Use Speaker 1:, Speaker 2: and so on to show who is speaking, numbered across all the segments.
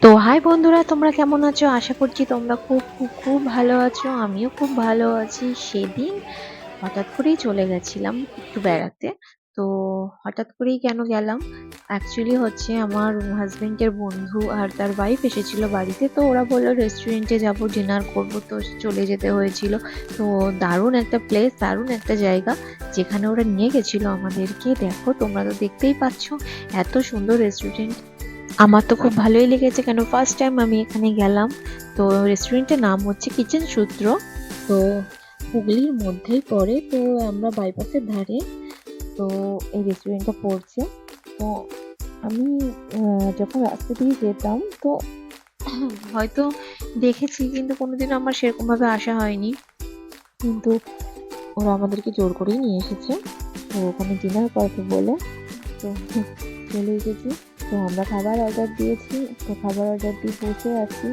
Speaker 1: তো হাই বন্ধুরা, তোমরা কেমন আছো? আশা করছি তোমরা খুব খুব খুব ভালো আছো। আমিও খুব ভালো আছি। সেদিন হঠাৎ করেই চলে গেছিলাম একটু বেড়াতে। তো হঠাৎ করেই কেন গেলাম, অ্যাকচুয়ালি হচ্ছে আমার হাজবেন্ডের বন্ধু আর তার ওয়াইফ এসেছিল বাড়িতে। তো ওরা বললো রেস্টুরেন্টে যাব, ডিনার করব, তো চলে যেতে হয়েছিল। তো দারুণ একটা প্লেস, দারুণ একটা জায়গা যেখানে ওরা নিয়ে গেছিল আমাদেরকে। দেখো, তোমরা তো দেখতেই পাচ্ছ, এত সুন্দর রেস্টুরেন্ট। আমার তো খুব ভালোই লেগেছে, কেন ফার্স্ট টাইম আমি এখানে গেলাম। তো রেস্টুরেন্টের নাম হচ্ছে কিচেন সূত্র। তো হুগলির মধ্যেই পড়ে, তো আমরা বাইপাসের ধারে তো এই রেস্টুরেন্টটা পড়ছে। তো আমি যখন রাস্তা দিয়ে যেতাম তো হয়তো দেখেছি, কিন্তু কোনোদিনও আমার সেরকম ভাবে আসা হয়নি। কিন্তু ওরা আমাদেরকে জোর করেই নিয়ে এসেছে, তো ওখানে ডিনার করতে বলে। তো চলে এসেছি। তো আমরা খাবার অর্ডার দিয়েছি, তো খাবার অর্ডার দিয়ে বসে আছি।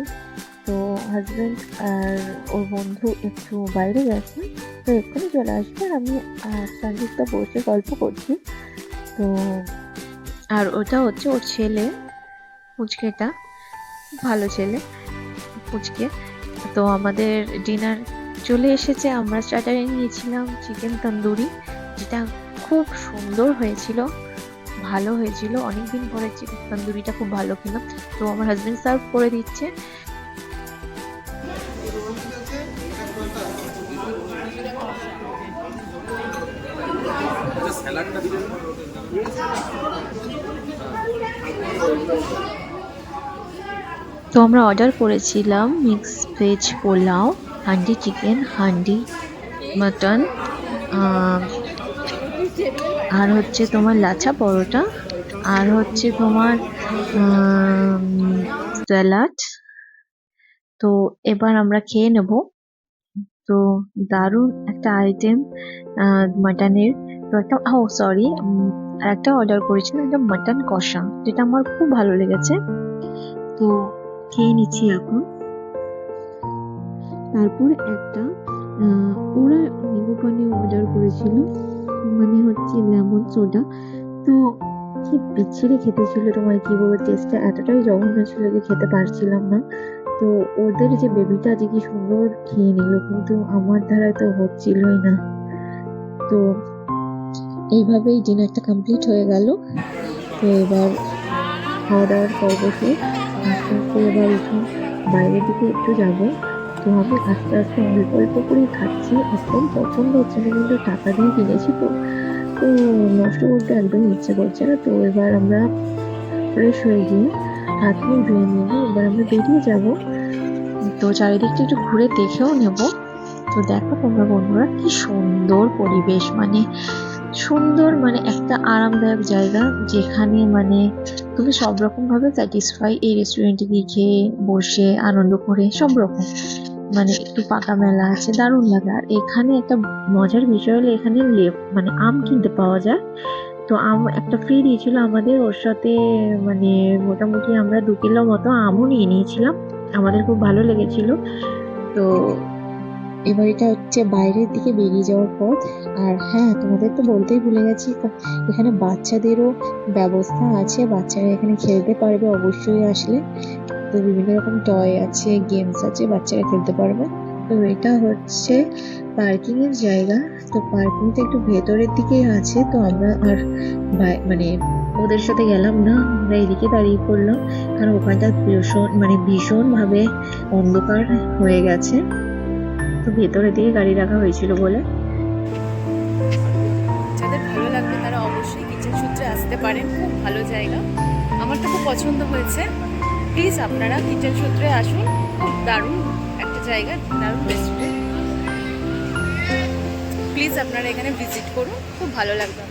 Speaker 1: তো হাজব্যান্ড আর ওর বন্ধু একটু বাইরে গেছে, তো এক্ষুনি চলে আসবে। আর আমি সঞ্জিতটা বসে গল্প করছি। তো আর ওটা হচ্ছে ওর ছেলে, পুচকেটা, ভালো ছেলে, পুচকে। তো আমাদের ডিনার চলে এসেছে। আমরা স্টার্টারে নিয়েছিলাম চিকেন তন্দুরি, যেটা খুব সুন্দর হয়েছিল, ভালো হয়েছিল। অনেকদিন পরে চিকেন তন্দুরিটা খুব ভালো খেলাম। তো আমার হাজবেন্ড সার্ভ করে দিচ্ছে। তো আমরা অর্ডার করেছিলাম mix veg pulao, handi chicken, handi mutton, আর হচ্ছে তোমার লাচ্ছা পরোটা, আর হচ্ছে তোমার স্যালাড। তো এবার আমরা খেয়ে নেব। তো দারুণ একটা আইটেম মাটনের। তো একটা, ও সরি, আর একটা অর্ডার করেছিলাম একটা মাটন কষা, যেটা আমার খুব ভালো লেগেছে। তো খেয়ে নিচ্ছি এখন। তারপর একটা ওরা নিম্বু পানি অর্ডার করেছিল, মানে হচ্ছে লেমন সোডা। তো কি বিচ্ছিরি খেতে ছিল, তোমার কি বলবো, টেস্টটা এতটাই জঘন্য ছিল যে খেতে পারছিলাম না। তো ওদের যে বেবিটা যে কি সুন্দর খেয়ে নিল, কিন্তু আমার দ্বারাই তো হচ্ছিলই না। তো এইভাবেই ডিনারটা কমপ্লিট হয়ে গেল। তো এবার খাওয়া দাওয়ার পর্ব শেষ। আস্তে আস্তে এবার একটু বাইরের দিকে একটু যাব। তো আমি আস্তে আস্তে অল্প অল্প করেই খাচ্ছি, একদম পছন্দ হচ্ছে না, কিন্তু টাকা দিয়ে কিনেছি তো, তো নষ্ট করতে একদম ইচ্ছে করছে না। তো এবার আমরা ফ্রেশ হয়ে গিয়ে হাত মুখ ধুয়ে নিয়ে এবার আমরা বেরিয়ে যাব। তো চারিদিকটা একটু ঘুরে দেখেও নেব। তো দেখো তোমরা বন্ধুরা, কি সুন্দর পরিবেশ, মানে সুন্দর, মানে একটা আরামদায়ক জায়গা, যেখানে মানে তুমি সব রকম ভাবে স্যাটিসফাই এই রেস্টুরেন্টে গিয়ে খেয়ে বসে আনন্দ করে সব রকম। মানে একটু পাকা মেলা আছে, দারুণ লাগে। আর এখানে একটা মজার বিষয় হলো, এখানে মানে আম কিনতে পাওয়া যায়। তো আম একটা ফ্রি দিয়েছিল আমাদের, ওর সাথে মানে মোটামুটি আমরা 2 কিলো মতো আমও নিয়ে নিয়েছিলাম। আমাদের খুব ভালো লেগেছিল। তো এবার এটা হচ্ছে বাইরের দিকে বেরিয়ে যাওয়ার পথ। আর হ্যাঁ, তোমাদের তো বলতেই ভুলে গেছি, এখানে বাচ্চাদেরও ব্যবস্থা আছে, বাচ্চারা এখানে খেলতে পারবে অবশ্যই আসলে। তো বিভিন্ন রকম টয় আছে, গেমস আছে, বাচ্চারা খেলতে পারবে। তো এটা হচ্ছে পার্কিং এর জায়গা। তো পার্কিংটা একটু ভেতরের দিকেই আছে। তো আমরা আর মানে ওদের সাথে গেলাম না, আমরা এদিকে দাঁড়িয়ে পড়লাম, কারণ ওখানটা ভীষণ ভাবে অন্ধকার হয়ে গেছে। তো ভেতরের দিকে গাড়ি রাখা হয়েছিল বলে।
Speaker 2: যাদের ভালো লাগবে তারা অবশ্যই কিচেন সূত্রে আসতে পারেন, খুব ভালো জায়গা, আমার তো খুব পছন্দ হয়েছে। প্লিজ আপনারা কিচেন সূত্রে আসুন, খুব দারুণ একটা জায়গা, দারুণ রেস্টুরেন্ট। প্লিজ আপনারা এখানে ভিজিট করুন, খুব ভালো লাগবে।